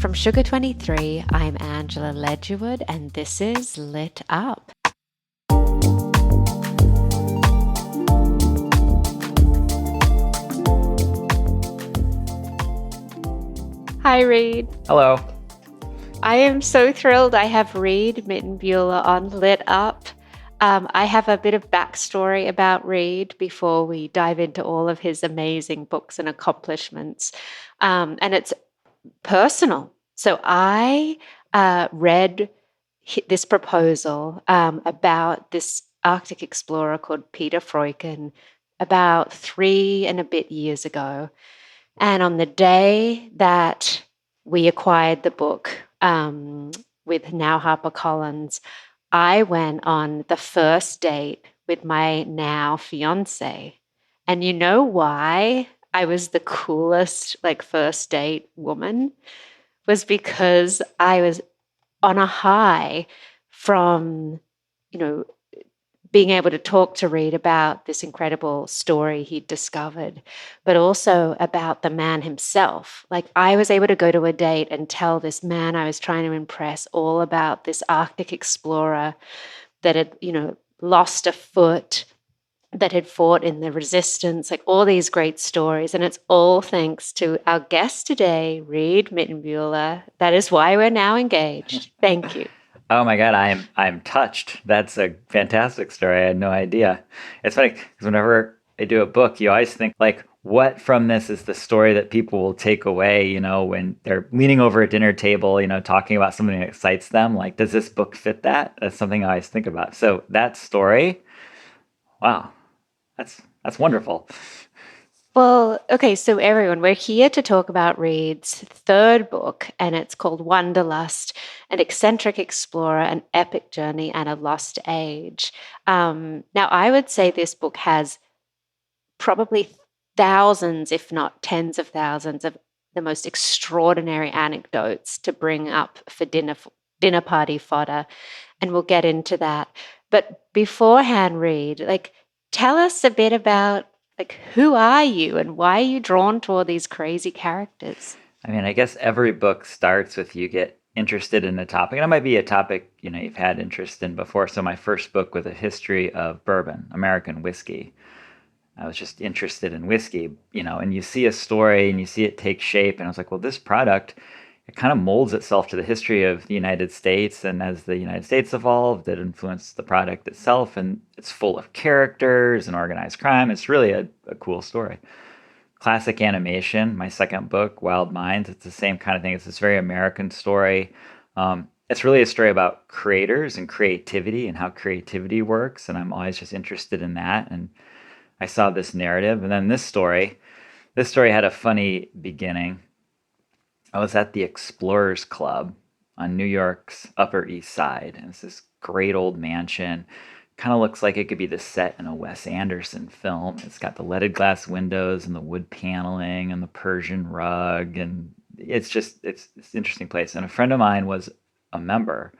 From Sugar 23, I'm Angela Ledgerwood, and this is Lit Up. Hi, Reid. Hello. I am so thrilled I have Reid Mitenbuler on Lit Up. I have a bit of backstory about Reid before we dive into all of his amazing books and accomplishments. And it's personal. So I read this proposal about this Arctic explorer called Peter Freuchen about 3 and a bit years ago. And on the day that we acquired the book with now HarperCollins, I went on the first date with my now fiance. And you know why I was the coolest, first date woman? Was because I was on a high from, you know, being able to talk to Reid about this incredible story he'd discovered, but also about the man himself. Like, I was able to go to a date and tell this man I was trying to impress all about this Arctic explorer that had, lost a foot, that had fought in the resistance, like all these great stories. And it's all thanks to our guest today, Reid Mitenbuler. That is why we're now engaged. Thank you. Oh my God, I'm touched. That's a fantastic story. I had no idea. It's funny because whenever I do a book, you always think like, what from this is the story that people will take away, when they're leaning over a dinner table, talking about something that excites them. Like, does this book fit that? That's something I always think about. So that story, wow, that's wonderful. Well, okay, so everyone, we're here to talk about Reid's third book, and it's called Wanderlust, an eccentric explorer, an epic journey, and a lost age. Now, I would say this book has probably thousands, if not tens of thousands, of the most extraordinary anecdotes to bring up for dinner party fodder, and we'll get into that. But beforehand, Reid, tell us a bit about who are you and why are you drawn to all these crazy characters? I mean, I guess every book starts with you get interested in a topic. And it might be a topic, you've had interest in before. So my first book was a history of bourbon, American whiskey. I was just interested in whiskey, and you see a story and you see it take shape. And I was like, well, this product, it kind of molds itself to the history of the United States. And as the United States evolved, it influenced the product itself. And it's full of characters and organized crime. It's really a cool story. Classic animation, my second book, Wild Minds, it's the same kind of thing. It's this very American story. It's really a story about creators and creativity and how creativity works. And I'm always just interested in that. And I saw this narrative. And then this story had a funny beginning. I was at the Explorers Club on New York's Upper East Side. And it's this great old mansion. Kind of looks like it could be the set in a Wes Anderson film. It's got the leaded glass windows and the wood paneling and the Persian rug. And it's an interesting place. And a friend of mine was a member.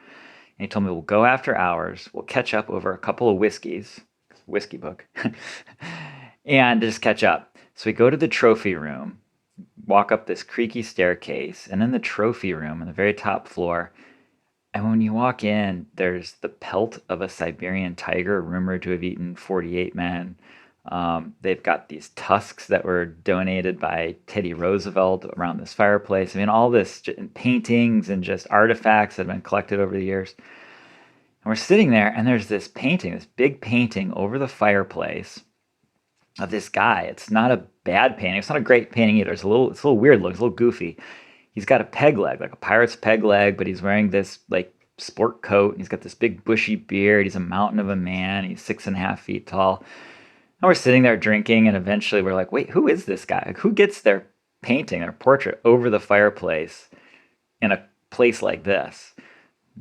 And he told me, we'll go after hours. We'll catch up over a couple of whiskeys. Whiskey book. And just catch up. So we go to the trophy room, walk up this creaky staircase, and in the trophy room on the very top floor, and when you walk in, there's the pelt of a Siberian tiger rumored to have eaten 48 men. They've got these tusks that were donated by Teddy Roosevelt around this fireplace. I mean, all this paintings and just artifacts that have been collected over the years. And we're sitting there, and there's this painting, this big painting over the fireplace of this guy. It's not a bad painting. It's not a great painting either. It's a little weird look. It's a little goofy. He's got a peg leg, like a pirate's peg leg, but he's wearing this sport coat. And he's got this big bushy beard. He's a mountain of a man. He's 6.5 feet tall. And we're sitting there drinking, and eventually we're like, wait, who is this guy? Who gets their painting, their portrait over the fireplace in a place like this?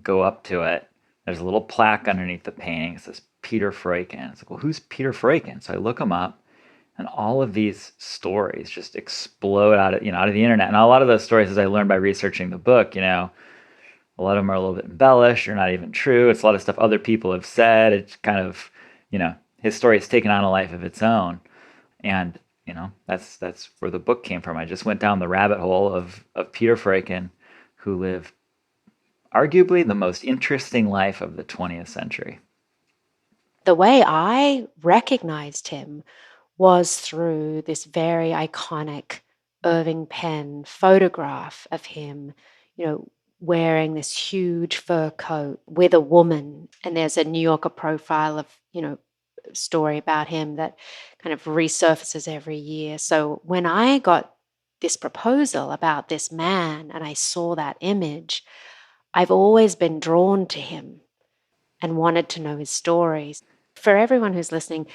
Go up to it. There's a little plaque underneath the painting. It says Peter Freuchen. It's like, well, who's Peter Freuchen? So I look him up, and all of these stories just explode out of the internet. And a lot of those stories, as I learned by researching the book, a lot of them are a little bit embellished or not even true. It's a lot of stuff other people have said. It's kind of, his story has taken on a life of its own. And, that's where the book came from. I just went down the rabbit hole of Peter Freuchen, who lived arguably the most interesting life of the 20th century. The way I recognized him was through this very iconic Irving Penn photograph of him, you know, wearing this huge fur coat with a woman. And there's a New Yorker profile of, story about him that kind of resurfaces every year. So when I got this proposal about this man and I saw that image, I've always been drawn to him and wanted to know his stories. For everyone who's listening,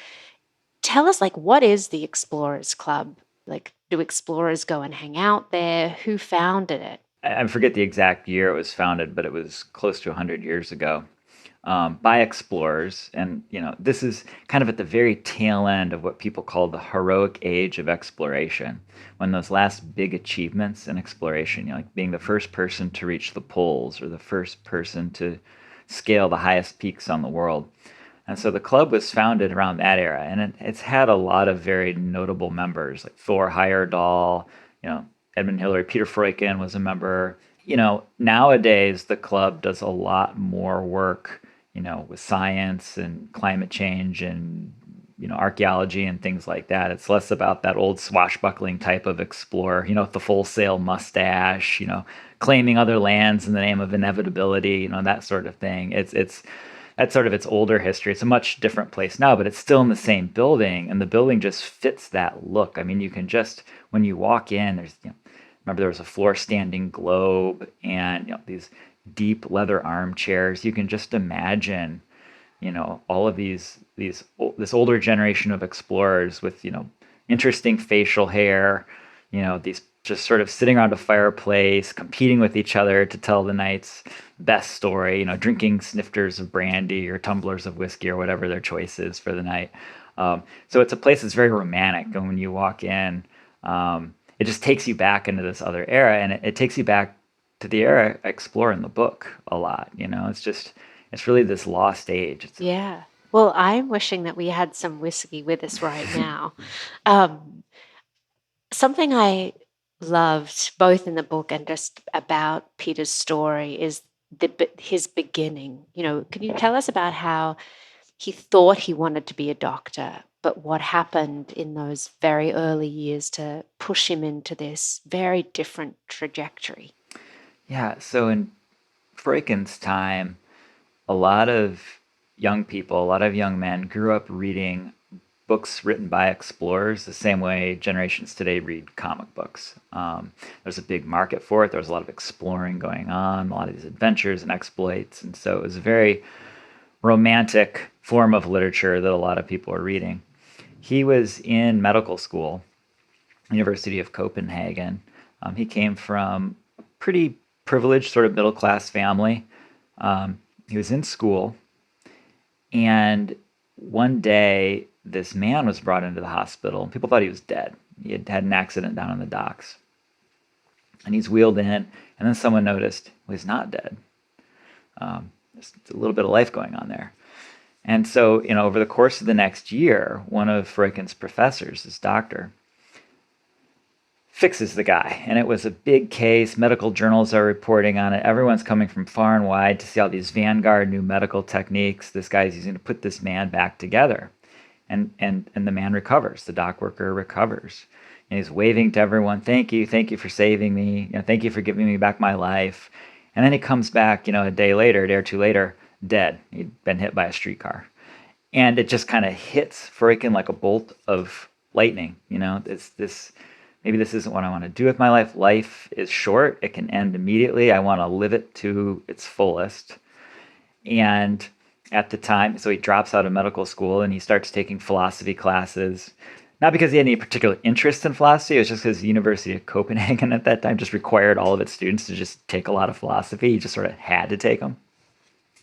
tell us, like, what is the Explorers Club? Like, do explorers go and hang out there? Who founded it? I forget the exact year it was founded, but it was close to 100 years ago, by explorers. And, this is kind of at the very tail end of what people call the heroic age of exploration, when those last big achievements in exploration, like being the first person to reach the poles or the first person to scale the highest peaks on the world. And so the club was founded around that era, and it's had a lot of very notable members, like Thor Heyerdahl, Edmund Hillary, Peter Freuchen was a member. Nowadays the club does a lot more work, with science and climate change and archaeology and things like that. It's less about that old swashbuckling type of explorer, with the full sail mustache, claiming other lands in the name of inevitability, that sort of thing. It's that's sort of its older history. It's a much different place now, but it's still in the same building, and the building just fits that look. I mean, you can just, when you walk in, there's, remember there was a floor standing globe and these deep leather armchairs. You can just imagine, all of this older generation of explorers with, interesting facial hair, these just sort of sitting around a fireplace, competing with each other to tell the night's best story, drinking snifters of brandy or tumblers of whiskey or whatever their choice is for the night. So it's a place that's very romantic. And when you walk in, it just takes you back into this other era, and it takes you back to the era I explore in the book a lot. It's really this lost age. Yeah. Well, I'm wishing that we had some whiskey with us right now. Um, Something I loved both in the book and just about Peter's story is his beginning. Can you tell us about how he thought he wanted to be a doctor, but what happened in those very early years to push him into this very different trajectory? Yeah, so in Freuchen's time, a lot of young people, a lot of young men grew up reading books written by explorers the same way generations today read comic books. There's a big market for it. There was a lot of exploring going on, a lot of these adventures and exploits. And so it was a very romantic form of literature that a lot of people were reading. He was in medical school, University of Copenhagen. He came from a pretty privileged, sort of middle class family. He was in school, and one day this man was brought into the hospital. People thought he was dead. He had had an accident down on the docks. And he's wheeled in, and then someone noticed, well, he's not dead. There's a little bit of life going on there. And so, over the course of the next year, one of Freuchen's professors, his doctor, fixes the guy. And it was a big case. Medical journals are reporting on it. Everyone's coming from far and wide to see all these vanguard new medical techniques this guy's using to put this man back together. And the man recovers. The dock worker recovers. And he's waving to everyone, thank you for saving me. Thank you for giving me back my life. And then he comes back, a day or two later, dead. He'd been hit by a streetcar. And it just kind of hits Freuchen like a bolt of lightning. It's this, maybe this isn't what I want to do with my life. Life is short. It can end immediately. I want to live it to its fullest. And at the time, so he drops out of medical school and he starts taking philosophy classes. Not because he had any particular interest in philosophy, it was just because the University of Copenhagen at that time just required all of its students to just take a lot of philosophy. He just sort of had to take them.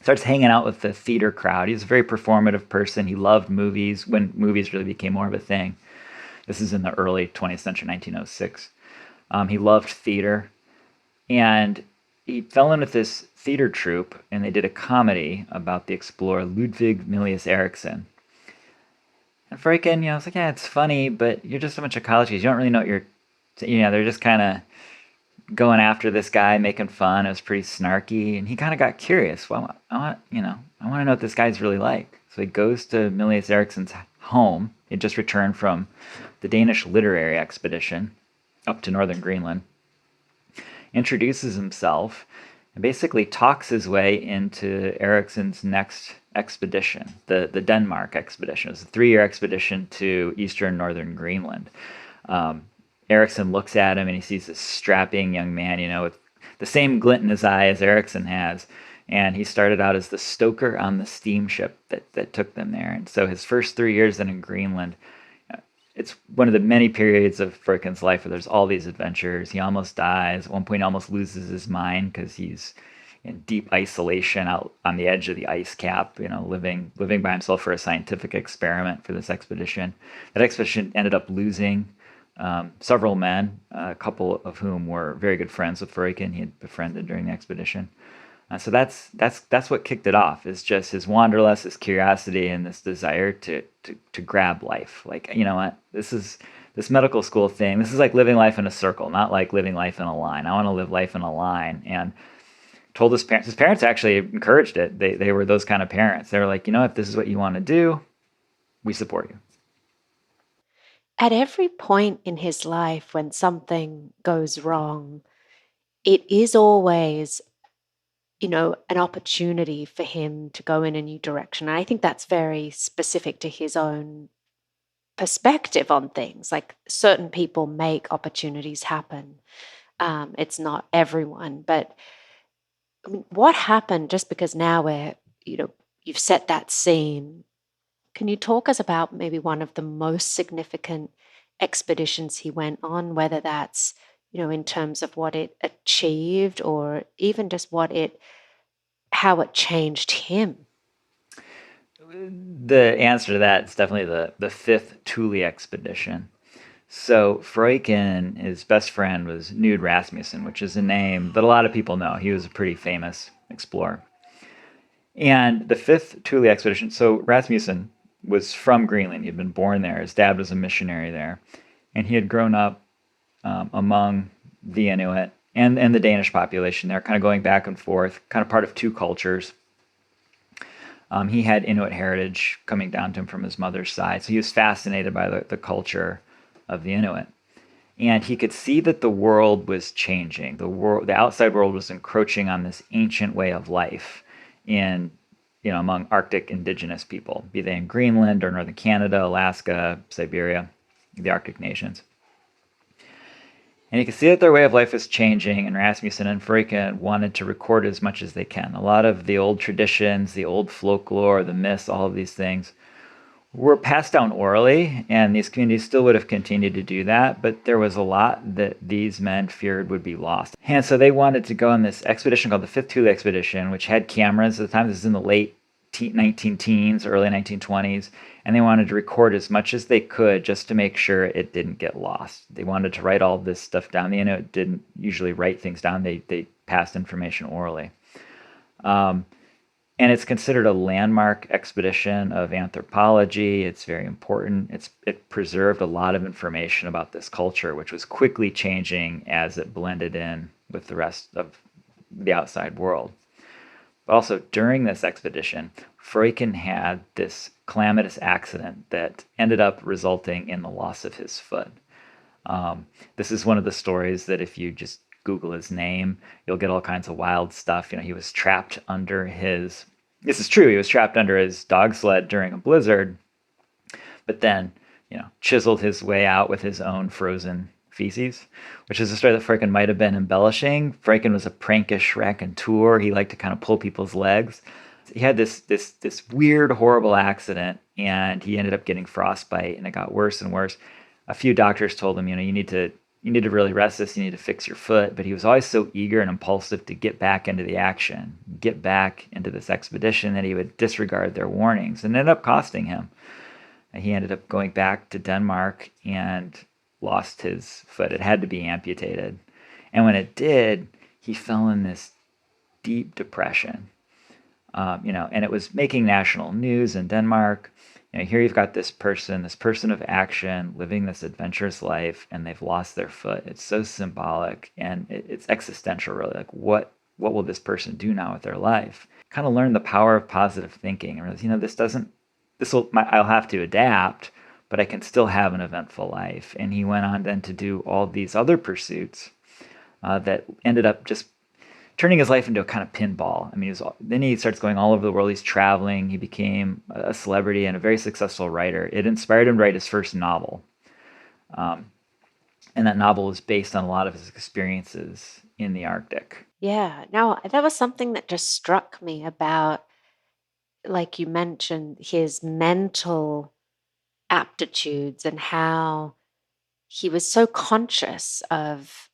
Starts hanging out with the theater crowd. He was a very performative person. He loved movies when movies really became more of a thing. This is in the early 20th century, 1906. He loved theater. And he fell in with this theater troupe, and they did a comedy about the explorer Ludwig Milius Erikson. And Freuchen, I was like, yeah, it's funny, but you're just a bunch of college kids. You don't really know what you're, they're just kind of going after this guy, making fun. It was pretty snarky, and he kind of got curious. Well, I want to know what this guy's really like. So he goes to Milius Eriksson's home. He had just returned from the Danish literary expedition up to northern Greenland, introduces himself, and basically talks his way into Eriksson's next expedition, the Denmark expedition. It was a 3-year expedition to eastern northern Greenland. Eriksson looks at him and he sees this strapping young man, with the same glint in his eye as Eriksson has. And he started out as the stoker on the steamship that took them there. And so his first 3 years then in Greenland, it's one of the many periods of Freuchen's life where there's all these adventures. He almost dies. At one point, he almost loses his mind because he's in deep isolation out on the edge of the ice cap, living by himself for a scientific experiment for this expedition. That expedition ended up losing several men, a couple of whom were very good friends with Freuchen. He had befriended during the expedition. So that's what kicked it off. Is just his wanderlust, his curiosity, and this desire to grab life. Like, you know what, this medical school thing. This is like living life in a circle, not like living life in a line. I want to live life in a line. And told his parents. His parents actually encouraged it. They were those kind of parents. They were like, if this is what you want to do, we support you. At every point in his life when something goes wrong, it is always, an opportunity for him to go in a new direction. And I think that's very specific to his own perspective on things. Like, certain people make opportunities happen. It's not everyone, but I mean, what happened, just because now you've set that scene. Can you talk us about maybe one of the most significant expeditions he went on, whether that's, in terms of what it achieved, or even just how it changed him? The answer to that is definitely the fifth Thule expedition. So Freuchen, his best friend, was Knud Rasmussen, which is a name that a lot of people know. He was a pretty famous explorer. And the fifth Thule expedition, so Rasmussen was from Greenland. He had been born there. His dad was a missionary there. And he had grown up among the Inuit and the Danish population. They're kind of going back and forth, kind of part of two cultures. He had Inuit heritage coming down to him from his mother's side. So he was fascinated by the culture of the Inuit. And he could see that the world was changing. The outside world was encroaching on this ancient way of life among Arctic indigenous people, be they in Greenland or northern Canada, Alaska, Siberia, the Arctic nations. And you can see that their way of life is changing, and Rasmussen and Freuchen wanted to record as much as they can. A lot of the old traditions, the old folklore, the myths, all of these things were passed down orally, and these communities still would have continued to do that, but there was a lot that these men feared would be lost. And so they wanted to go on this expedition called the Fifth Thule Expedition, which had cameras at the time. This is in the late 19-teens, early 1920s, and they wanted to record as much as they could just to make sure it didn't get lost. They wanted to write all this stuff down. The Inuit didn't usually write things down. They passed information orally. And it's considered a landmark expedition of anthropology. It's very important. It preserved a lot of information about this culture, which was quickly changing as it blended in with the rest of the outside world. But also during this expedition, Freuchen had this calamitous accident that ended up resulting in the loss of his foot. This is one of the stories that if you just Google his name, you'll get all kinds of wild stuff. He was trapped under his... This is true. He was trapped under his dog sled during a blizzard, but then, chiseled his way out with his own frozen feces, which is a story that Freuchen might have been embellishing. Freuchen was a prankish raconteur. He liked to kind of pull people's legs. He had this weird, horrible accident, and he ended up getting frostbite, and it got worse and worse. A few doctors told him, you need to really rest this. You need to fix your foot. But he was always so eager and impulsive to get back into the action, get back into this expedition, that he would disregard their warnings, and it ended up costing him. He ended up going back to Denmark and lost his foot. It had to be amputated. And when it did, he fell in this deep depression. and it was making national news in Denmark. Here you've got this person of action, living this adventurous life, and they've lost their foot. It's so symbolic, and it's existential, really. Like, what will this person do now with their life? Kind of learn the power of positive thinking, and realize, I'll have to adapt, but I can still have an eventful life. And he went on then to do all these other pursuits that ended up just turning his life into a kind of pinball. I mean, then he starts going all over the world. He's traveling. He became a celebrity and a very successful writer. It inspired him to write his first novel. And that novel is based on a lot of his experiences in the Arctic. Yeah, no, that was something that just struck me about, like you mentioned, his mental aptitudes and how he was so conscious of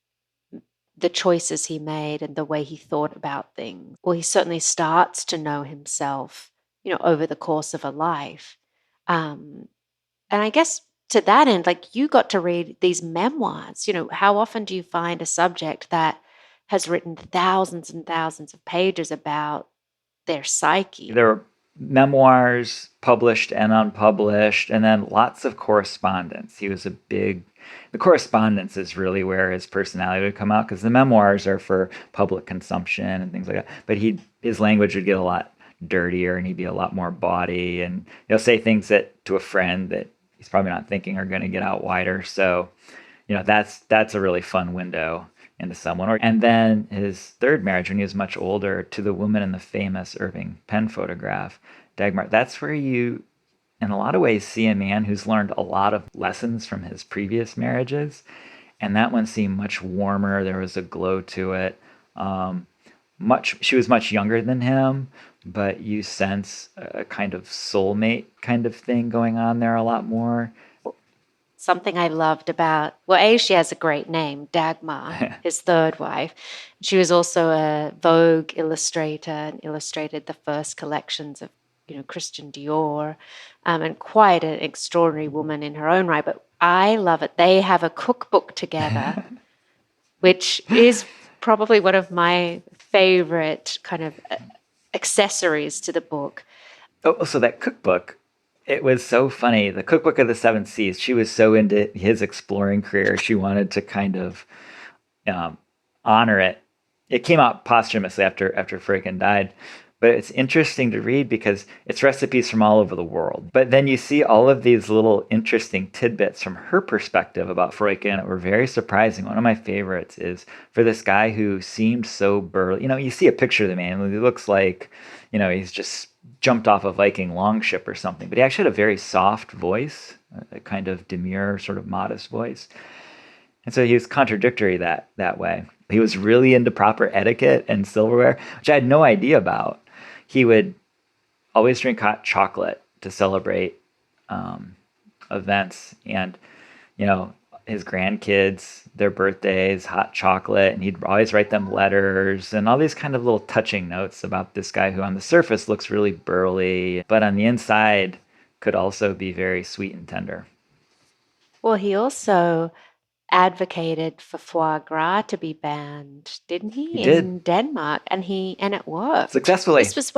the choices he made and the way he thought about things. Well, he certainly starts to know himself, over the course of a life. Um, and I guess to that end, like you got to read these memoirs. How often do you find a subject that has written thousands and thousands of pages about their psyche? There were memoirs, published and unpublished, and then lots of correspondence. The correspondence is really where his personality would come out, because the memoirs are for public consumption and things like that. But his language would get a lot dirtier, and he'd be a lot more bawdy, and he'll say things that to a friend that he's probably not thinking are going to get out wider. So, that's a really fun window into someone. And then his third marriage, when he was much older, to the woman in the famous Irving Penn photograph, Dagmar. That's where you, in a lot of ways, see a man who's learned a lot of lessons from his previous marriages. And that one seemed much warmer. There was a glow to it. She was much younger than him, but you sense a kind of soulmate kind of thing going on there a lot more. Something I loved about, well, she has a great name, Dagmar, his third wife. She was also a Vogue illustrator and illustrated the first collections of, Christian Dior, and quite an extraordinary woman in her own right. But I love it. They have a cookbook together, which is probably one of my favorite kind of accessories to the book. Oh, so that cookbook, it was so funny. The Cookbook of the Seven Seas, she was so into his exploring career. She wanted to kind of honor it. It came out posthumously after Freuchen died. But it's interesting to read because it's recipes from all over the world. But then you see all of these little interesting tidbits from her perspective about Freuchen that were very surprising. One of my favorites is for this guy who seemed so burly. You see a picture of the man. He looks like, he's just jumped off a Viking longship or something. But he actually had a very soft voice, a kind of demure, sort of modest voice. And so he was contradictory that way. He was really into proper etiquette and silverware, which I had no idea about. He would always drink hot chocolate to celebrate events, and his grandkids, their birthdays, hot chocolate, and he'd always write them letters and all these kind of little touching notes about this guy who on the surface looks really burly, but on the inside could also be very sweet and tender. Well, he also advocated for foie gras to be banned, didn't he? He did. In Denmark, and it worked successfully. This was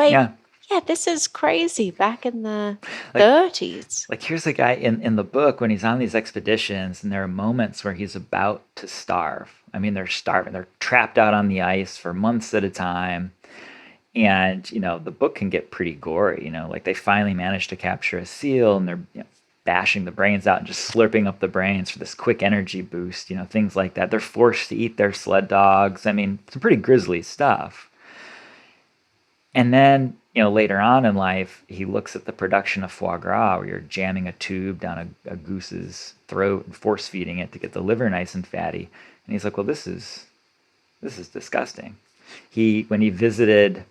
this is crazy back in the 30s. Like, here's a guy in the book when he's on these expeditions, and there are moments where he's about to starve. I mean, they're starving. They're trapped out on the ice for months at a time. And, the book can get pretty gory. Like they finally managed to capture a seal, and they're bashing the brains out and just slurping up the brains for this quick energy boost, things like that. They're forced to eat their sled dogs. I mean, some pretty grisly stuff. And then, later on in life, he looks at the production of foie gras, where you're jamming a tube down a goose's throat and force feeding it to get the liver nice and fatty. And he's like, well, this is disgusting. When he visited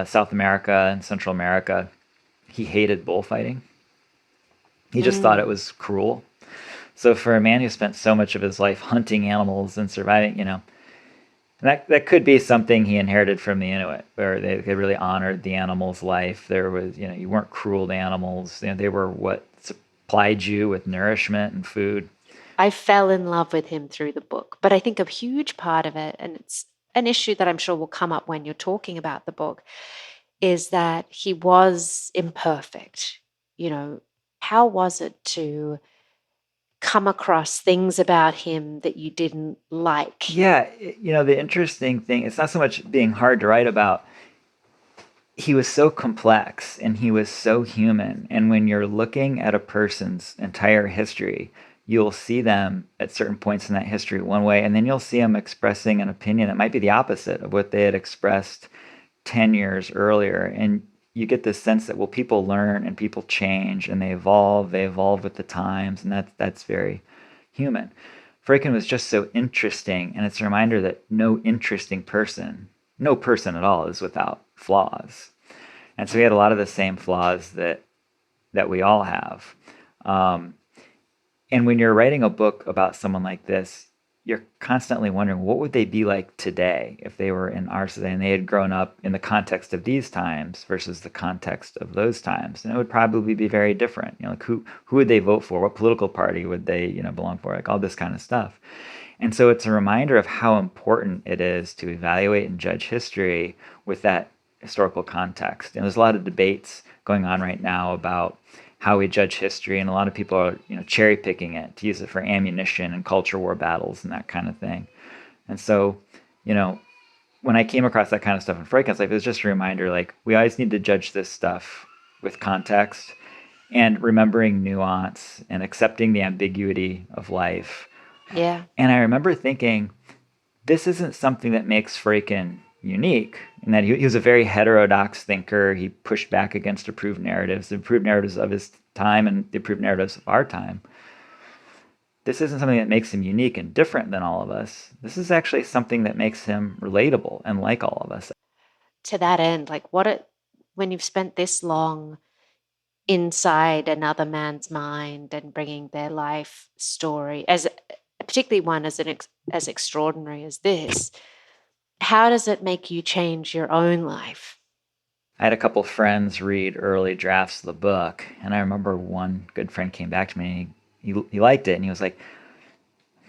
South America and Central America, he hated bullfighting. He just thought it was cruel. So for a man who spent so much of his life hunting animals and surviving, that could be something he inherited from the Inuit, where they really honored the animal's life. There was, you weren't cruel to animals. They were what supplied you with nourishment and food. I fell in love with him through the book, but I think a huge part of it, and it's an issue that I'm sure will come up when you're talking about the book, is that he was imperfect. You know, how was it to come across things about him that you didn't like? Yeah, the interesting thing, it's not so much being hard to write about. He was so complex and he was so human. And when you're looking at a person's entire history, you'll see them at certain points in that history one way, and then you'll see them expressing an opinion that might be the opposite of what they had expressed 10 years earlier. And you get this sense that, well, people learn and people change and they evolve with the times, and that's very human. Freuchen was just so interesting, and it's a reminder that no person at all is without flaws. And so he had a lot of the same flaws that we all have. Um, and when you're writing a book about someone like this, you're constantly wondering what would they be like today if they were in our society and they had grown up in the context of these times versus the context of those times. And it would probably be very different. Like who would they vote for? What political party would they, belong for? Like all this kind of stuff. And so it's a reminder of how important it is to evaluate and judge history with that historical context. And there's a lot of debates going on right now about how we judge history, and a lot of people are cherry picking it to use it for ammunition and culture war battles and that kind of thing. And so, you know, when I came across that kind of stuff in Freuchen's life, it was just a reminder, like, we always need to judge this stuff with context and remembering nuance and accepting the ambiguity of life. Yeah. And I remember thinking, this isn't something that makes Freuchen unique, in that he was a very heterodox thinker. He pushed back against the approved narratives of his time and the approved narratives of our time. This isn't something that makes him unique and different than all of us. This is actually something that makes him relatable and like all of us. To that end, like when you've spent this long inside another man's mind and bringing their life story, as particularly one as extraordinary as this, how does it make you change your own life? I had a couple friends read early drafts of the book, and I remember one good friend came back to me and he liked it, and he was like,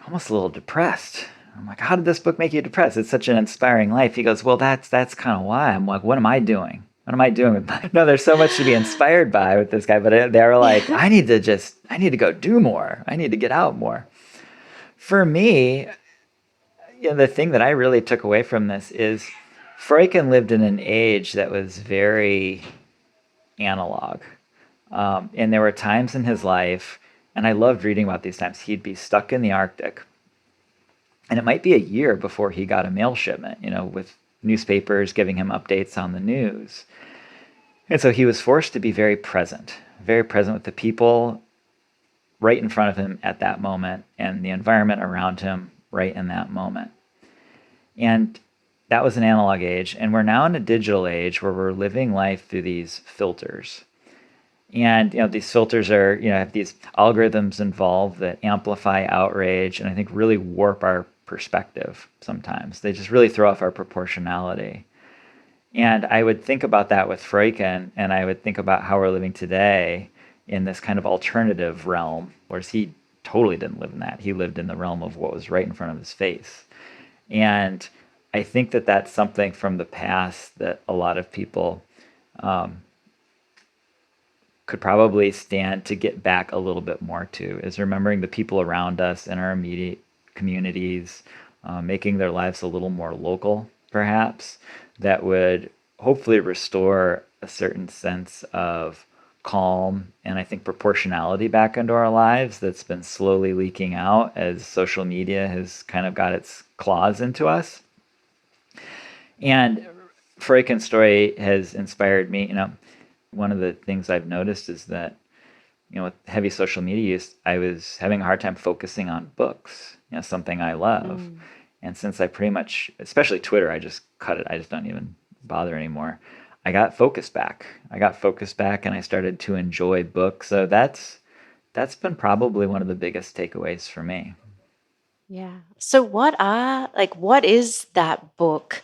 almost a little depressed. I'm like, how did this book make you depressed? It's such an inspiring life. He goes, well, that's kind of why. I'm like, what am I doing? What am I doing with my? No, there's so much to be inspired by with this guy, but they were like, Yeah. I need to go do more. I need to get out more. For me, the thing that I really took away from this is Freuchen lived in an age that was very analog. And there were times in his life, and I loved reading about these times, he'd be stuck in the Arctic. And it might be a year before he got a mail shipment, with newspapers giving him updates on the news. And so he was forced to be very present with the people right in front of him at that moment and the environment around him right in that moment. And that was an analog age. And we're now in a digital age where we're living life through these filters. And these filters are have these algorithms involved that amplify outrage and I think really warp our perspective sometimes. They just really throw off our proportionality. And I would think about that with Freuchen, and I would think about how we're living today in this kind of alternative realm, whereas he totally didn't live in that. He lived in the realm of what was right in front of his face. And I think that that's something from the past that a lot of people could probably stand to get back a little bit more to, is remembering the people around us in our immediate communities, making their lives a little more local, perhaps, that would hopefully restore a certain sense of calm and I think proportionality back into our lives that's been slowly leaking out as social media has kind of got its claws into us. And Freuchen's story has inspired me. One of the things I've noticed is that, with heavy social media use, I was having a hard time focusing on books, something I love. Mm. And since I pretty much, especially Twitter, I just cut it. I just don't even bother anymore. I got focused back. And I started to enjoy books. So that's been probably one of the biggest takeaways for me. Yeah. So what is that book,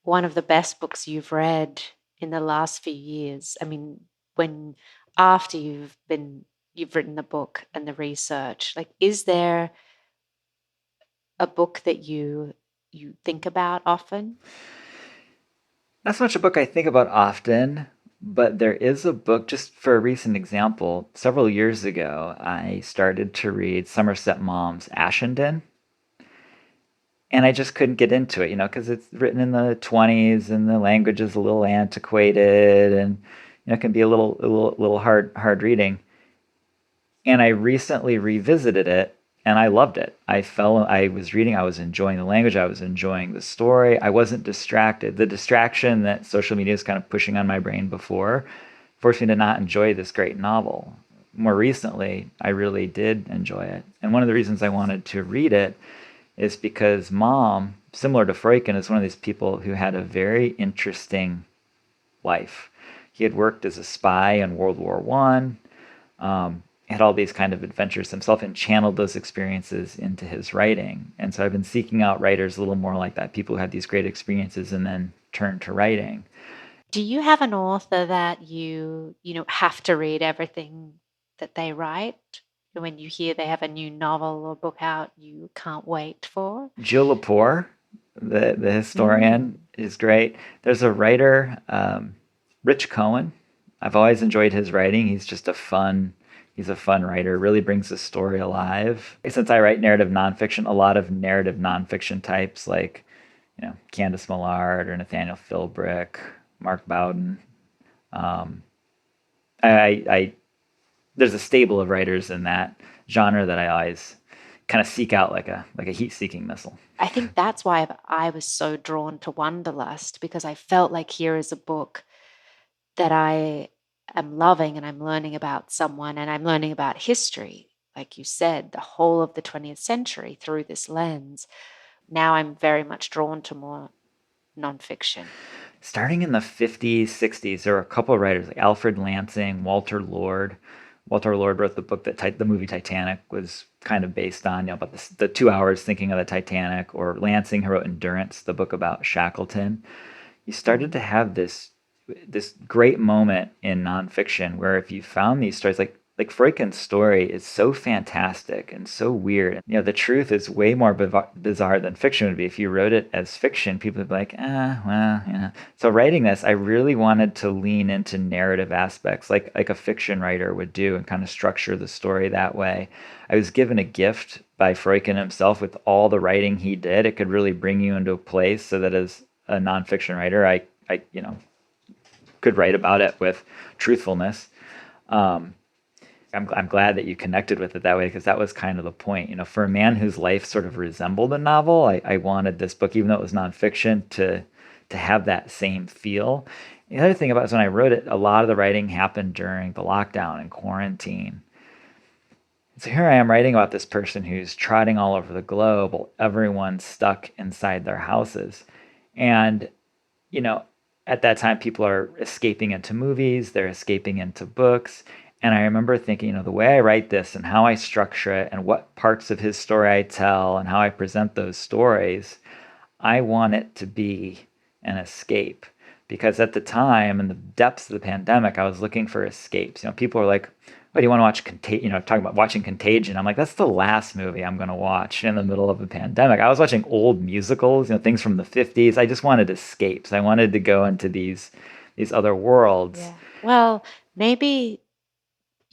one of the best books you've read in the last few years? I mean, when after you've written the book and the research, like is there a book that you think about often? Not so much a book I think about often, but there is a book, just for a recent example. Several years ago, I started to read Somerset Maugham's Ashendon, and I just couldn't get into it, because it's written in the 20s and the language is a little antiquated and it can be a little hard reading. And I recently revisited it and I loved it. I was reading, I was enjoying the language, I was enjoying the story. I wasn't distracted. The distraction that social media is kind of pushing on my brain before forced me to not enjoy this great novel. More recently, I really did enjoy it. And one of the reasons I wanted to read it is because Mom, similar to Freuchen, is one of these people who had a very interesting life. He had worked as a spy in World War One, had all these kind of adventures himself, and channeled those experiences into his writing. And so I've been seeking out writers a little more like that, people who had these great experiences and then turn to writing. Do you have an author that have to read everything that they write? When you hear they have a new novel or book out, you can't wait for? Jill Lepore, the Mm. historian, is great. There's a writer, Rich Cohen. I've always enjoyed his writing. He's a fun writer. Really brings the story alive. Since I write narrative nonfiction, a lot of narrative nonfiction types like, Candace Millard or Nathaniel Philbrick, Mark Bowden. Um, I there's a stable of writers in that genre that I always kind of seek out like a heat-seeking missile. I think that's why I was so drawn to Wanderlust, because I felt like here is a book that I am loving, and I'm learning about someone and I'm learning about history. Like you said, the whole of the 20th century through this lens. Now I'm very much drawn to more nonfiction. Starting in the 50s, 60s, there were a couple of writers like Alfred Lansing, Walter Lord. Walter Lord wrote the book that the movie Titanic was kind of based on, about the 2 hours thinking of the Titanic, or Lansing, who wrote Endurance, the book about Shackleton. You started to Mm. have this great moment in nonfiction where if you found these stories, like Freuchen's story is so fantastic and so weird. The truth is way more bizarre than fiction would be. If you wrote it as fiction, people would be like, well, yeah. So writing this, I really wanted to lean into narrative aspects like a fiction writer would do and kind of structure the story that way. I was given a gift by Freuchen himself with all the writing he did. It could really bring you into a place so that as a nonfiction writer, I could write about it with truthfulness. Um, I'm glad that you connected with it that way, because that was kind of the point. For a man whose life sort of resembled a novel, I wanted this book, even though it was nonfiction, to have that same feel. The other thing about it is when I wrote it, a lot of the writing happened during the lockdown and quarantine. So here I am writing about this person who's trotting all over the globe, while everyone's stuck inside their houses. And you know, at that time, people are escaping into movies, they're escaping into books. And I remember thinking, the way I write this and how I structure it and what parts of his story I tell and how I present those stories, I want it to be an escape. Because at the time, in the depths of the pandemic, I was looking for escapes. People were like, "What do you want to watch?" Talking about watching Contagion. I'm like, that's the last movie I'm going to watch in the middle of a pandemic. I was watching old musicals, things from the 50s. I just wanted escapes. I wanted to go into these other worlds. Yeah. Well, maybe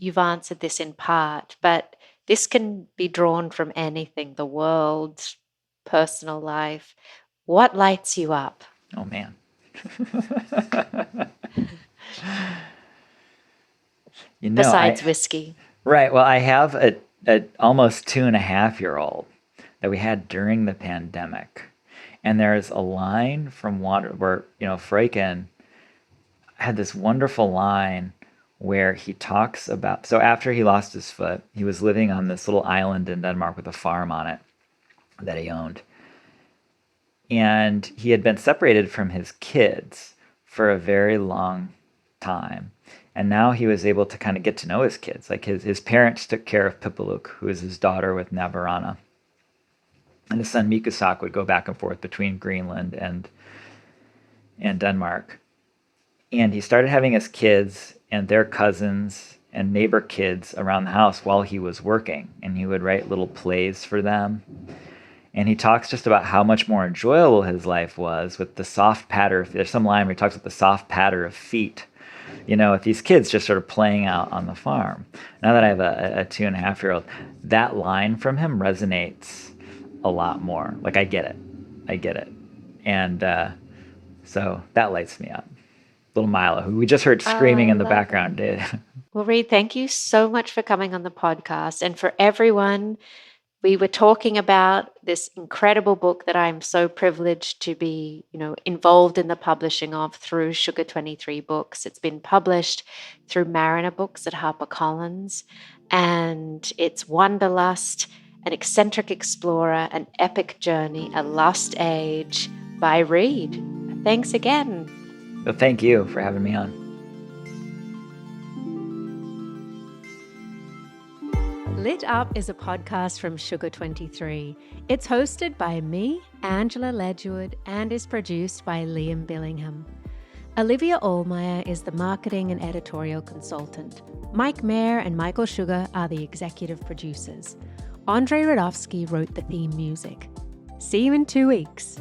you've answered this in part, but this can be drawn from anything, the world, personal life. What lights you up Oh man. besides I whiskey? right. Well, I have a almost 2.5-year-old that we had during the pandemic. And there's a line from Water where, Freuchen had this wonderful line where he talks about, so after he lost his foot, he was living on this little island in Denmark with a farm on it that he owned. And he had been separated from his kids for a very long time. And now he was able to kind of get to know his kids. Like his parents took care of Pipaluk, who is his daughter with Navarana. And his son Mikusak would go back and forth between Greenland and Denmark. And he started having his kids and their cousins and neighbor kids around the house while he was working. And he would write little plays for them. And he talks just about how much more enjoyable his life was with the soft patter. There's some line where he talks about the soft patter of feet, with these kids just sort of playing out on the farm. Now that I have a 2.5-year-old, that line from him resonates a lot more. Like, I get it. And so that lights me up. Little Milo, who we just heard screaming in the background, did. Well, Reid, thank you so much for coming on the podcast. And for everyone, we were talking about this incredible book that I'm so privileged to be, involved in the publishing of through Sugar 23 Books. It's been published through Mariner Books at HarperCollins, and it's Wanderlust, an eccentric explorer, an epic journey, a lost age by Reid. Thanks again. Well, thank you for having me on. Lit Up is a podcast from Sugar 23. It's hosted by me, Angela Ledgewood, and is produced by Liam Billingham. Olivia Allmeyer is the marketing and editorial consultant. Mike Mayer and Michael Sugar are the executive producers. Andrei Radovsky wrote the theme music. See you in 2 weeks.